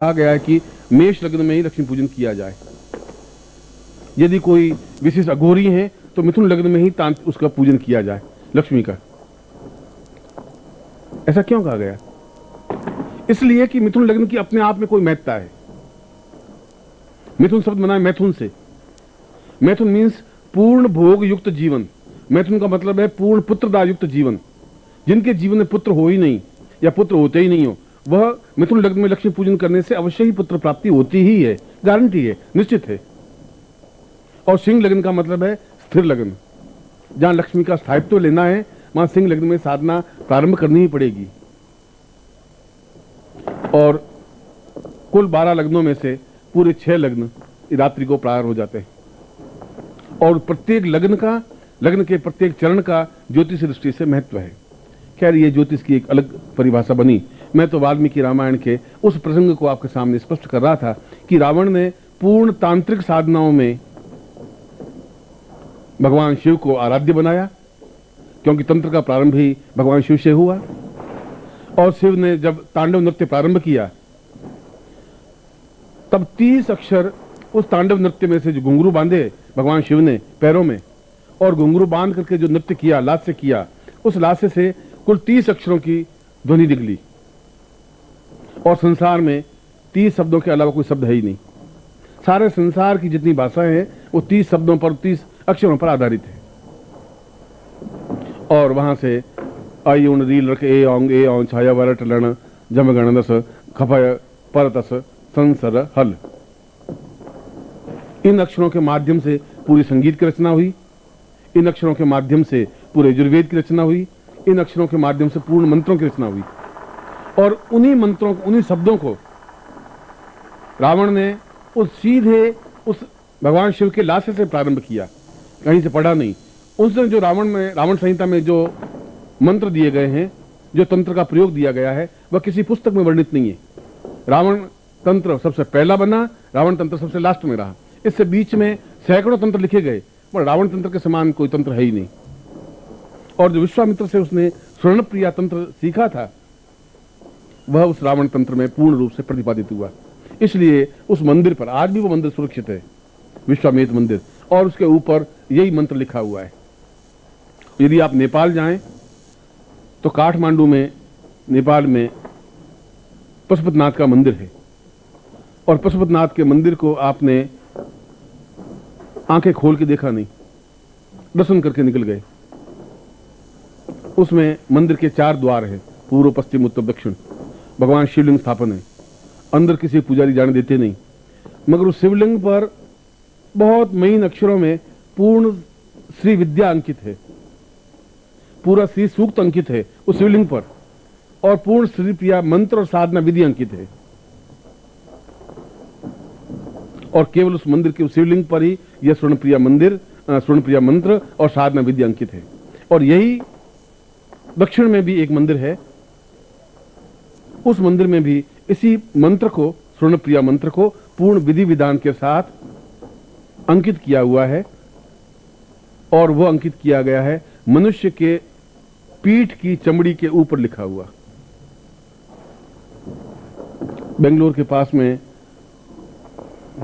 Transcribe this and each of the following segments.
कहा गया है कि मेष लग्न में ही लक्ष्मी पूजन किया जाए। यदि कोई विशेष अघोरी है तो मिथुन लग्न में ही उसका पूजन किया जाए लक्ष्मी का। ऐसा क्यों कहा गया? इसलिए कि मिथुन लग्न की अपने आप में कोई महत्ता है। मिथुन शब्द बना है मैथुन से। मैथुन मीन्स पूर्ण भोग युक्त जीवन। मैथुन का मतलब है पूर्ण पुत्रदा युक्त जीवन। जिनके जीवन में पुत्र हो ही नहीं या पुत्र होते ही नहीं हो, वह मिथुन लग्न में लक्ष्मी पूजन करने से अवश्य ही पुत्र प्राप्ति होती ही है, गारंटी है, निश्चित है। और सिंह लग्न का मतलब है स्थिर लग्न। जहां लक्ष्मी का स्थायित्व लेना है वहां सिंह लग्न में साधना प्रारंभ करनी ही पड़ेगी। और कुल 12 लग्नों में से पूरे 6 लग्न रात्रि को प्रारंभ हो जाते हैं। और प्रत्येक लग्न के प्रत्येक चरण का ज्योतिष दृष्टि से महत्व है। खैर, ये ज्योतिष की एक अलग परिभाषा बनी। मैं तो वाल्मीकि रामायण के उस प्रसंग को आपके सामने स्पष्ट कर रहा था कि रावण ने पूर्ण तांत्रिक साधनाओं में भगवान शिव को आराध्य बनाया, क्योंकि तंत्र का प्रारंभ ही भगवान शिव से हुआ। और शिव ने जब तांडव नृत्य प्रारंभ किया तब 30 अक्षर उस तांडव नृत्य में से जो घुंघरू बांधे भगवान शिव ने पैरों में, और घुंघरू बांध करके जो नृत्य किया, लास्य किया, उस लास्य से कुल 30 अक्षरों की ध्वनि निकली। और संसार में 30 शब्दों के अलावा कोई शब्द है ही नहीं। सारे संसार की जितनी भाषाएं हैं वो 30 शब्दों पर, 30 अक्षरों पर आधारित है। और वहां से आई उन रील रख ए औं छाया वरट लण जम गणदस खफय परतस संसर हल। इन अक्षरों के माध्यम से पूरी संगीत की रचना हुई। इन अक्षरों के माध्यम से पूरे यजुर्वेद की रचना हुई। इन अक्षरों के माध्यम से पूर्ण मंत्रों की रचना हुई। और उन्हीं मंत्रों, उन्हीं शब्दों को रावण ने सीधे उस भगवान शिव के लास्य से प्रारंभ किया, कहीं से पढ़ा नहीं। उसने जो रावण संहिता में जो मंत्र दिए गए हैं, जो तंत्र का प्रयोग दिया गया है, वह किसी पुस्तक में वर्णित नहीं है। रावण तंत्र सबसे पहला बना, रावण तंत्र सबसे लास्ट में रहा। इससे बीच में सैकड़ों तंत्र लिखे गए, पर रावण तंत्र के समान कोई तंत्र है ही नहीं। और जो विश्वामित्र से उसने स्वर्णप्रिया तंत्र सीखा था, वह उस रावण तंत्र में पूर्ण रूप से प्रतिपादित हुआ। इसलिए उस मंदिर पर आज भी वो मंदिर सुरक्षित है, विश्वामित्र मंदिर, और उसके ऊपर यही मंत्र लिखा हुआ है। यदि आप नेपाल जाएं तो काठमांडू में, नेपाल में पशुपतिनाथ का मंदिर है। और पशुपतिनाथ के मंदिर को आपने आंखें खोल के देखा नहीं, दर्शन करके निकल गए। उसमें मंदिर के 4 द्वार हैं, पूर्व, पश्चिम, उत्तर, दक्षिण। भगवान शिवलिंग स्थापन है। अंदर किसी पुजारी जाने देते नहीं, मगर उस शिवलिंग पर बहुत महीन अक्षरों में पूर्ण श्री विद्या अंकित है, पूरा श्री सूक्त अंकित है उस शिवलिंग पर, और पूर्ण श्री प्रिया मंत्र और साधना विधि अंकित है। और केवल उस मंदिर के उस शिवलिंग पर ही यह स्वर्णप्रिया मंत्र और साधना विधि अंकित है। और यही दक्षिण में भी एक मंदिर है। उस मंदिर में भी इसी मंत्र को, स्वर्णप्रिया मंत्र को पूर्ण विधि विधान के साथ अंकित किया हुआ है। और वह अंकित किया गया है मनुष्य के पीठ की चमड़ी के ऊपर लिखा हुआ। बेंगलोर के पास में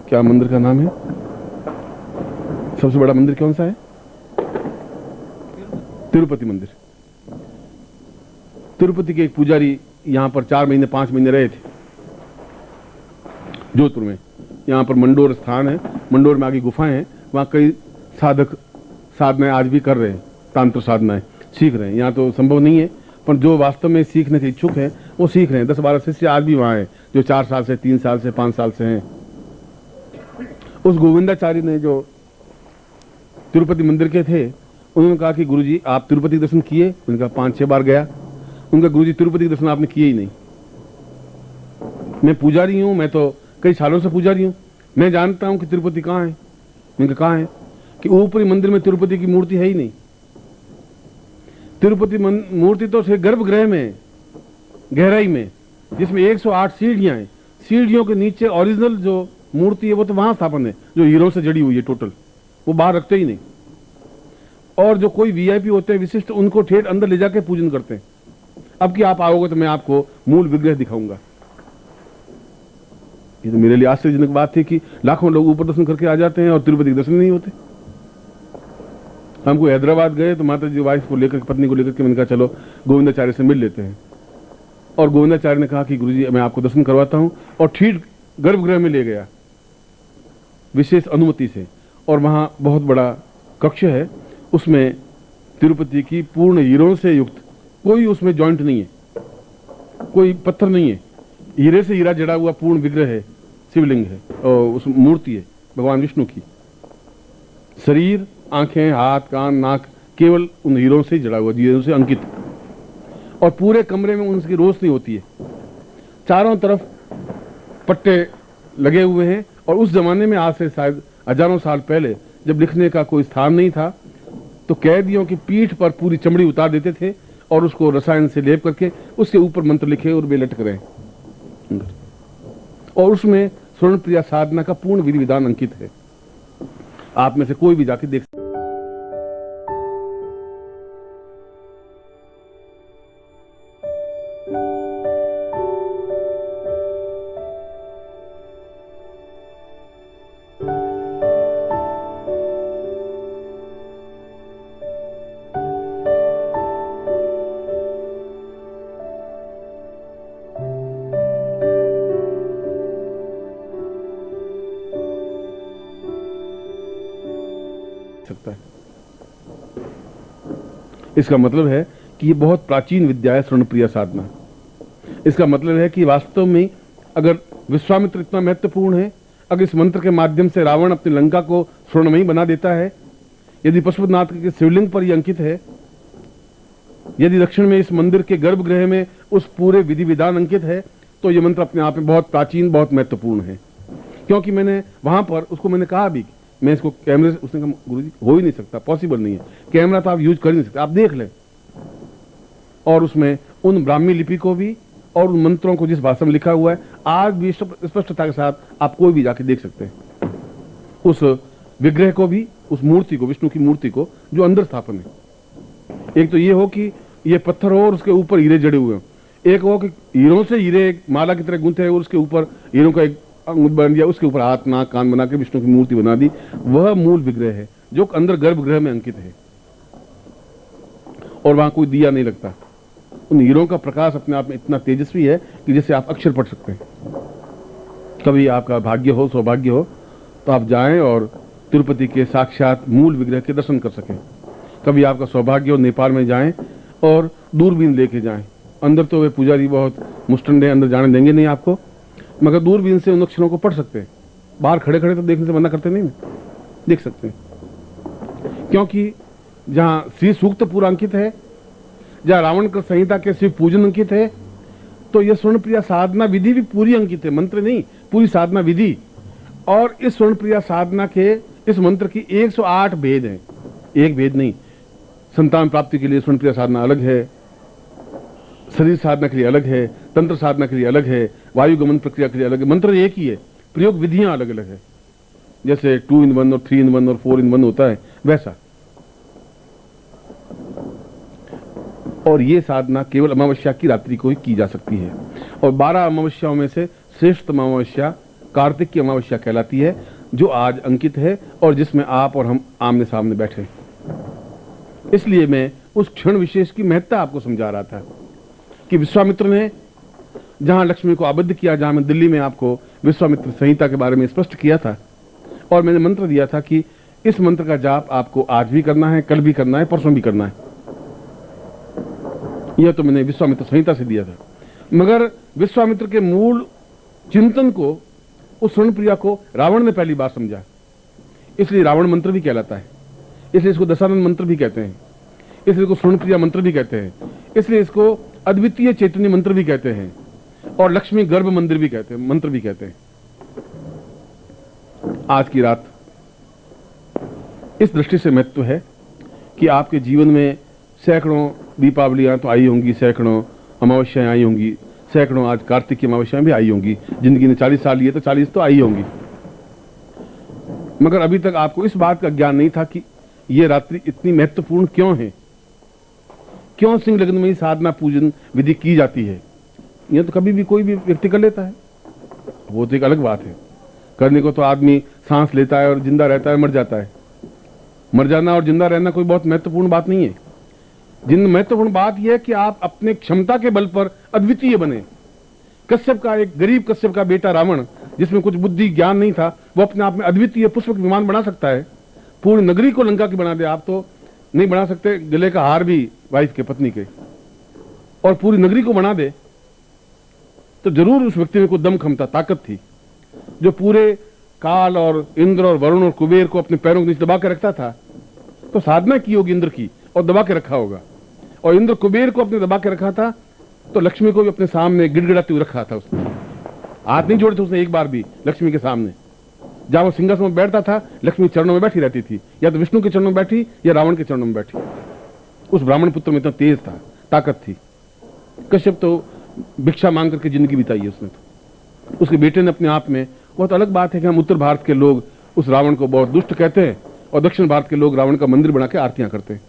क्या मंदिर का नाम है? सबसे बड़ा मंदिर कौन सा है? तिरुपति मंदिर। तिरुपति के एक पुजारी यहां पर 4 महीने 5 महीने रहे थे, जोधपुर में। यहां पर मंडोर स्थान है, मंडोर में आगे गुफाएं हैं, वहां कई साधक साधनाएं आज भी कर रहे हैं, तांत्र साधनाएं सीख रहे हैं। यहां तो संभव नहीं है, पर जो वास्तव में सीखने के इच्छुक हैं वो सीख रहे हैं। 10-12 शिष्य आज भी वहां हैं, जो 4 साल से, 3 साल से, 5 साल से हैं। उस गोविंदाचार्य ने, जो तिरुपति मंदिर के थे, उन्होंने कहा कि गुरुजी आप तिरुपति दर्शन किए? उनका 5-6 बार गया। उनका गुरुजी तिरुपति दर्शन आपने किए ही नहीं। मैं पुजारी हूं, मैं तो कई सालों से पुजारी हूं, मैं जानता हूं कि तिरुपति कहां है। मैंने कहा है कि ऊपरी मंदिर में तिरुपति की मूर्ति है ही नहीं। तिरुपति मूर्ति तो गर्भगृह में, गहराई में, जिसमें 108 सीढ़ियां हैं। सीढ़ियों के नीचे ओरिजिनल जो मूर्ति है वो तो वहां स्थापन है, जो हीरों से जड़ी हुई है टोटल, वो बाहर रखते ही नहीं। और जो कोई वीआईपी होते हैं विशिष्ट, उनको ठेठ अंदर ले जाके पूजन करते हैं। अब कि आप आओगे तो मैं आपको मूल विग्रह दिखाऊंगा। ये तो मेरे लिए आश्चर्यजनक बात थी कि लाखों लोग ऊपर दर्शन करके आ जाते हैं और तिरुपति के दर्शन नहीं होते। हम कोई हैदराबाद गए तो माता जी वाइफ को लेकर, पत्नी को लेकर के मैंने कहा चलो गोविंदाचार्य से मिल लेते हैं। और गोविंदाचार्य ने कहा कि गुरुजी मैं आपको दर्शन करवाता हूं, और ठीक गर्भगृह में ले गया विशेष अनुमति से। और वहां बहुत बड़ा कक्ष है, उसमें तिरुपति की पूर्ण हीरों से युक्त, कोई उसमें जॉइंट नहीं है, कोई पत्थर नहीं है, हीरे से हीरा जड़ा हुआ पूर्ण विग्रह है, शिवलिंग है और उस मूर्ति है भगवान विष्णु की। शरीर, आंखें, हाथ, कान, नाक केवल उन हीरों से जड़ा हुआ, हीरों से अंकित। और पूरे कमरे में उनकी रोशनी होती है, चारों तरफ पट्टे लगे हुए हैं। और उस जमाने में, आज से शायद हजारों साल पहले, जब लिखने का कोई स्थान नहीं था, तो कैदियों की पीठ पर पूरी चमड़ी उतार देते थे और उसको रसायन से लेप करके उसके ऊपर मंत्र लिखे और वे लटक रहे। और उसमें स्वर्ण प्रिया साधना का पूर्ण विधि विधान अंकित है। आप में से कोई भी जाके देख सकता है। इसका मतलब है कि ये बहुत प्राचीन विद्या है स्वर्ण प्रिया साधना। इसका मतलब है कि वास्तव में अगर विश्वामित्र इतना महत्वपूर्ण है, अगर इस मंत्र के माध्यम से रावण अपनी लंका को स्वर्णमयी बना देता है, यदि पशुपतिनाथ के शिवलिंग पर यह अंकित है, यदि दक्षिण में इस मंदिर के गर्भगृह में उस पूरे विधि विधान अंकित है, तो यह मंत्र अपने आप में बहुत प्राचीन, बहुत महत्वपूर्ण है। क्योंकि मैंने वहां पर उसको मैंने कहा भी, मैं इसको कैमरे से, उसने कहा गुरुजी हो ही नहीं सकता, पॉसिबल नहीं है, कैमरा तो आप यूज कर ही नहीं सकते, आप देख लें। और उसमें उन ब्राह्मी लिपि को भी और उन मंत्रों को जिस भाषा में लिखा हुआ है, आज भी स्पष्टता के साथ आप कोई भी जाके देख सकते हैं। उस विग्रह को भी, उस मूर्ति को, विष्णु की मूर्ति को जो अंदर स्थापन है। एक तो ये हो कि ये पत्थर हो और उसके ऊपर हीरे जड़े हुए हो, एक हो कि हीरों से हीरे एक माला की तरह गूंथे और उसके ऊपर हीरों का एक अंगूठ बन दिया, उसके ऊपर हाथ, नाक, कान बना के विष्णु की मूर्ति बना दी। वह मूल विग्रह है जो अंदर गर्भगृह में अंकित है। और वहां कोई दिया नहीं लगता। उन हीरों का प्रकाश अपने आप में इतना तेजस्वी है कि जैसे आप अक्षर पढ़ सकते हैं। कभी आपका भाग्य हो, सौभाग्य हो, तो आप जाएं और तिरुपति के साक्षात मूल विग्रह के दर्शन कर सकें। कभी आपका सौभाग्य हो, नेपाल में जाएं और दूरबीन लेके जाएं। अंदर तो वे पुजारी बहुत मुस्टंड है, अंदर जाने देंगे नहीं आपको, मगर दूरबीन से उन अक्षरों को पढ़ सकते हैं। बाहर खड़े खड़े तो देखने से मना करते नहीं, देख सकते हैं। क्योंकि जहां श्री सूक्त पूरा अंकित है, जहां रावण का संहिता के शिव पूजन अंकित है, तो यह स्वर्ण प्रिया साधना विधि भी पूरी अंकित है, मंत्र नहीं, पूरी साधना विधि। और इस स्वर्ण प्रिया साधना के, इस मंत्र की 108 भेद हैं, एक भेद नहीं। संतान प्राप्ति के लिए स्वर्ण प्रिया साधना अलग है, शरीर साधना के लिए अलग है, तंत्र साधना के लिए अलग है, वायु गमन प्रक्रिया के लिए अलग है। मंत्र एक ही है, प्रयोग विधियां अलग अलग है। जैसे 2 in 1 और 3 in 1 और 4 in 1 होता है, वैसा। और ये साधना केवल अमावस्या की रात्रि को ही की जा सकती है। और 12 अमावस्याओं में से श्रेष्ठ अमावस्या कार्तिक की अमावस्या कहलाती है, जो आज अंकित है और जिसमें आप और हम आमने सामने बैठे। इसलिए मैं उस क्षण विशेष की महत्ता आपको समझा रहा था कि विश्वामित्र ने जहां लक्ष्मी को आबद्ध किया, जहां मैं दिल्ली में आपको विश्वामित्र संहिता के बारे में स्पष्ट किया था, और मैंने मंत्र दिया था कि इस मंत्र का जाप आपको आज भी करना है, कल भी करना है, परसों भी करना है। यह तो मैंने विश्वामित्र संहिता से दिया था। मगर विश्वामित्र के मूल चिंतन को, उस स्वर्ण प्रिया को रावण ने पहली बार समझा, इसलिए रावण मंत्र भी कहलाता है। इसलिए इसको दशानन मंत्र भी कहते हैं, इसलिए इसको स्वर्ण प्रिया मंत्र भी कहते हैं, इसलिए इसको अद्वितीय चैतन्य मंत्र भी कहते हैं, और लक्ष्मी गर्भ मंदिर भी कहते हैं, मंत्र भी कहते हैं। आज की रात इस दृष्टि से महत्व है कि आपके जीवन में सैकड़ों दीपावलियां तो आई होंगी, सैकड़ों अमावस्याएं आई होंगी, सैकड़ों आज कार्तिक की अमावस्याएं भी आई होंगी। जिंदगी ने 40 साल लिए तो 40 तो आई होंगी। मगर अभी तक आपको इस बात का ज्ञान नहीं था कि यह रात्रि इतनी महत्वपूर्ण क्यों है, क्यों सिंह लग्न में ही साधना पूजन विधि की जाती है। यह तो कभी भी कोई भी व्यक्ति कर लेता है। वो तो एक अलग बात है। करने को तो आदमी सांस लेता है और जिंदा रहता है, मर जाता है। मर जाना और जिंदा रहना कोई बहुत महत्वपूर्ण बात नहीं है। जिन महत्वपूर्ण बात यह है कि आप अपने क्षमता के बल पर अद्वितीय बने। कश्यप का, एक गरीब कश्यप का बेटा रावण, जिसमें कुछ बुद्धि ज्ञान नहीं था, वो अपने आप में अद्वितीय पुष्पक विमान बना सकता है। पूरी नगरी को लंका की बना दे। आप तो नहीं बना सकते, गले का हार भी वाइफ के, पत्नी के, और पूरी नगरी को बना दे, तो जरूर उस व्यक्ति में कोई दम क्षमता, ताकत थी। जो पूरे काल और इंद्र और वरुण और कुबेर को अपने पैरों के नीचे दबा के रखता था, तो साधना की होगी इंद्र की और दबा के रखा होगा। और इंद्र कुबेर को अपने दबा के रखा था, तो लक्ष्मी को भी अपने सामने गिड़गिड़ाते हुए रखा था उसने। हाथ नहीं जोड़े थे उसने एक बार भी लक्ष्मी के सामने। जहां वो सिंहासन में बैठता था, लक्ष्मी चरणों में बैठी रहती थी, या तो विष्णु के चरणों में बैठी या रावण के चरणों में बैठी। उस ब्राह्मण पुत्र में इतना तेज था, ताकत थी। कश्यप तो भिक्षा मांग करके जिंदगी बिताई है उसने तो। उसके बेटे ने अपने आप में, बहुत अलग बात है कि हम उत्तर भारत के लोग उस रावण को बहुत दुष्ट कहते हैं और दक्षिण भारत के लोग रावण का मंदिर बना के आरतियां करते हैं।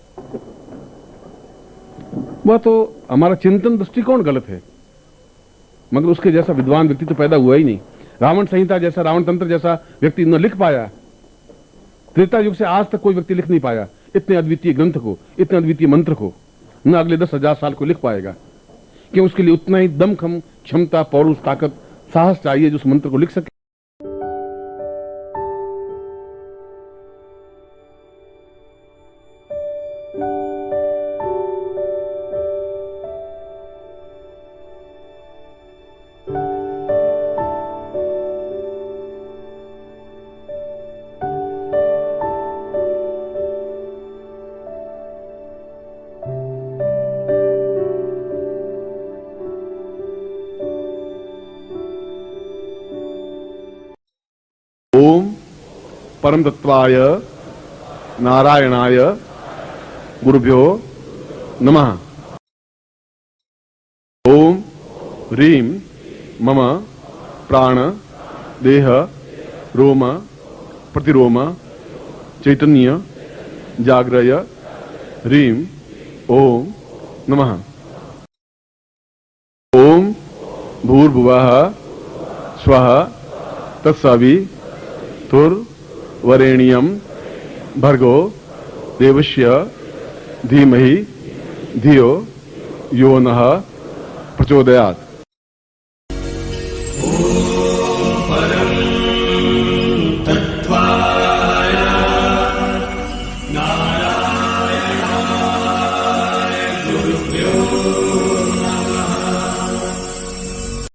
वह तो हमारा चिंतन दृष्टिकोण गलत है, मगर उसके जैसा विद्वान व्यक्ति तो पैदा हुआ ही नहीं। रावण संहिता जैसा, रावण तंत्र जैसा व्यक्ति न लिख पाया। त्रेता युग से आज तक कोई व्यक्ति लिख नहीं पाया इतने अद्वितीय ग्रंथ को, इतने अद्वितीय मंत्र को। न अगले 10,000 साल को लिख पाएगा, कि उसके लिए उतना ही दमखम, क्षमता, पौरुष, ताकत, साहस चाहिए जो उस मंत्र को लिख सके। ओम परम तत्वाय नारायणाय गुरुभ्यो नमः। ओम ह्रीं मम प्राण देह रोम प्रतिरोम चैतन्य जाग्रय ह्रीं ओम नमः। ओम भूर्भुवः स्वः तत्सवितुर्वरेण्यं भर्गो देवस्य धीमहि धियो यो नः प्रचोदयात्।